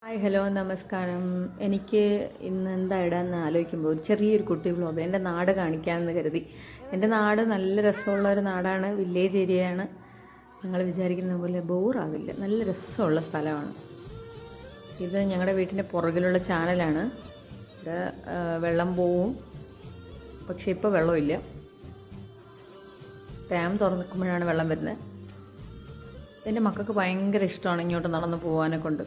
Hi hello നമസ്കാരം. എനിക്ക് ഇന്ന് എന്താ ഇടാമെന്ന് ആലോചിക്കുമ്പോൾ ഒരു ചെറിയൊരു കുട്ടി വ്ളോഗ് എൻ്റെ നാട് കാണിക്കാമെന്ന് കരുതി. എൻ്റെ നാട് നല്ല രസമുള്ള ഒരു നാടാണ്, വില്ലേജ് ഏരിയയാണ്. ഞങ്ങൾ വിചാരിക്കുന്ന പോലെ ബോറാവില്ല, നല്ല രസമുള്ള സ്ഥലമാണ്. ഇത് ഞങ്ങളുടെ വീട്ടിൻ്റെ പുറകിലുള്ള ചാനലാണ്. ഇവിടെ വെള്ളം പോവും, പക്ഷേ ഇപ്പോൾ വെള്ളമില്ല. ഡാം തുറന്നിക്കുമ്പോഴാണ് വെള്ളം വരുന്നത്. എൻ്റെ മക്കൾക്ക് ഭയങ്കര ഇഷ്ടമാണ് ഇങ്ങോട്ട് നടന്ന് പോകാനെ കൊണ്ട്.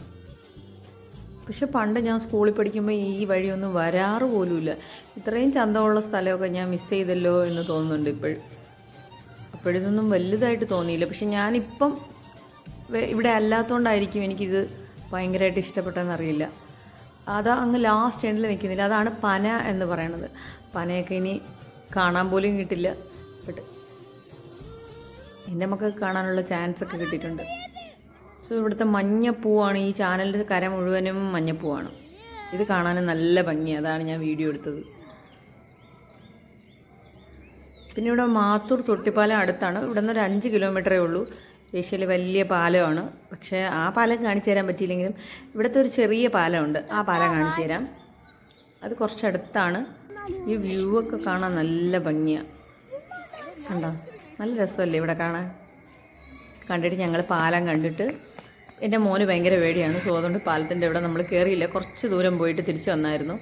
പക്ഷെ പണ്ട് ഞാൻ സ്കൂളിൽ പഠിക്കുമ്പോൾ ഈ വഴിയൊന്നും വരാറ് പോലുമില്ല. ഇത്രയും ചന്തമുള്ള സ്ഥലമൊക്കെ ഞാൻ മിസ് ചെയ്തല്ലോ എന്ന് തോന്നുന്നുണ്ട് ഇപ്പോഴും. അപ്പോഴിതൊന്നും വലുതായിട്ട് തോന്നിയില്ല. പക്ഷെ ഞാനിപ്പം ഇവിടെ അല്ലാത്തതുകൊണ്ടായിരിക്കും എനിക്കിത് ഭയങ്കരമായിട്ട് ഇഷ്ടപ്പെട്ടെന്നറിയില്ല. അതാ അങ്ങ് ലാസ്റ്റ് എൻഡിൽ നിൽക്കുന്നില്ല, അതാണ് പന എന്ന് പറയണത്. പനയൊക്കെ ഇനി കാണാൻ പോലും കിട്ടില്ല. ബട്ട് എൻ്റെ മക്കൾക്ക് കാണാനുള്ള ചാൻസ് ഒക്കെ കിട്ടിയിട്ടുണ്ട്. സോ ഇവിടുത്തെ മഞ്ഞപ്പൂവാണ്, ഈ ചാനലിൻ്റെ കര മുഴുവനും മഞ്ഞപ്പൂവാണ്. ഇത് കാണാനും നല്ല ഭംഗി, അതാണ് ഞാൻ വീഡിയോ എടുത്തത്. പിന്നെ ഇവിടെ മാത്തൂർ തൊട്ടിപ്പാലം അടുത്താണ്. ഇവിടെ നിന്ന് ഒരു 5 കിലോമീറ്ററേ ഉള്ളൂ. ഏഷ്യയിലെ വലിയ പാലമാണ്. പക്ഷേ ആ പാലം കാണിച്ചു തരാൻ പറ്റിയില്ലെങ്കിലും ഇവിടുത്തെ ഒരു ചെറിയ പാലമുണ്ട്, ആ പാലം കാണിച്ചു തരാം. അത് കുറച്ചടുത്താണ്. ഈ വ്യൂ ഒക്കെ കാണാൻ നല്ല ഭംഗിയാണ്. കണ്ടോ, നല്ല രസമല്ലേ ഇവിടെ കാണാൻ. കണ്ടിട്ട് ഞങ്ങൾ പാലം കണ്ടിട്ട്, എൻ്റെ മോന് ഭയങ്കര പേടിയാണ്. സോ അതുകൊണ്ട് പാലത്തിൻ്റെ ഇവിടെ നമ്മൾ കയറിയില്ല, കുറച്ച് ദൂരം പോയിട്ട് തിരിച്ചു വന്നായിരുന്നു.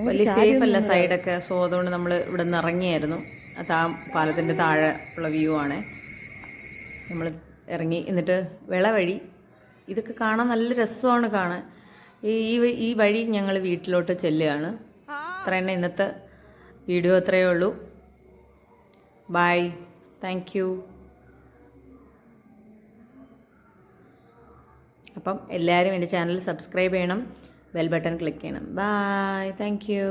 വലിയ സേഫ് അല്ല സൈഡൊക്കെ. സോ അതുകൊണ്ട് നമ്മൾ ഇവിടെ നിന്ന് ഇറങ്ങിയായിരുന്നു. അത് ആ പാലത്തിൻ്റെ താഴെ ഉള്ള വ്യൂ ആണ്. നമ്മൾ ഇറങ്ങി, എന്നിട്ട് വിള വഴി ഇതൊക്കെ കാണാൻ നല്ല രസമാണ് കാണാൻ. ഈ വഴി ഞങ്ങൾ വീട്ടിലോട്ട് ചെല്ലുകയാണ്. അത്ര തന്നെ ഇന്നത്തെ വീഡിയോ. അത്രയേ ഉള്ളൂ. Bye, thank you. അപ്പം എല്ലാവരും എൻ്റെ ചാനൽ സബ്സ്ക്രൈബ് ചെയ്യണം, ബെൽ ബട്ടൺ ക്ലിക്ക് ചെയ്യണം. Bye, thank U.